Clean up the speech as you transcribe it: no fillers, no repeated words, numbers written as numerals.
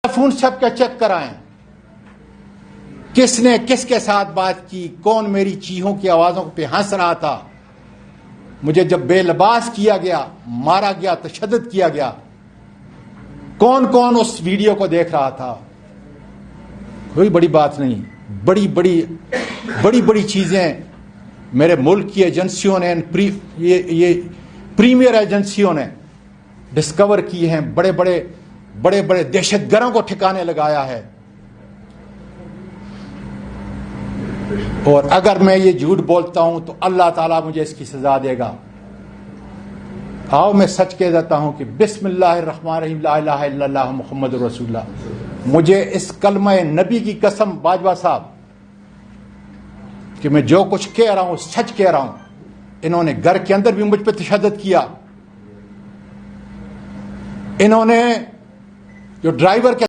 Phone سب کا check کرائیں، کس نے کس کے ساتھ بات کی، کون میری چیخوں کی آوازوں پہ ہنس رہا تھا، مجھے جب بے لباس کیا گیا، مارا گیا، تشدد کیا گیا، کون کون اس ویڈیو کو دیکھ رہا تھا۔ کوئی بڑی بات نہیں، بڑی بڑی چیزیں میرے ملک کی ایجنسیوں نے، یہ پریمیئر ایجنسیوں نے ڈسکور کی ہیں، بڑے بڑے دہشت گردوں کو ٹھکانے لگایا ہے۔ اور اگر میں یہ جھوٹ بولتا ہوں تو اللہ تعالیٰ مجھے اس کی سزا دے گا۔ آؤ میں سچ کہہ دیتا ہوں کہ بسم اللہ الرحمن الرحیم، لا الہ الا اللہ محمد رسول اللہ۔ مجھے اس کلمہ نبی کی قسم باجوہ صاحب کہ میں جو کچھ کہہ رہا ہوں سچ کہہ رہا ہوں۔ انہوں نے گھر کے اندر بھی مجھ پہ تشدد کیا، انہوں نے جو ڈرائیور کے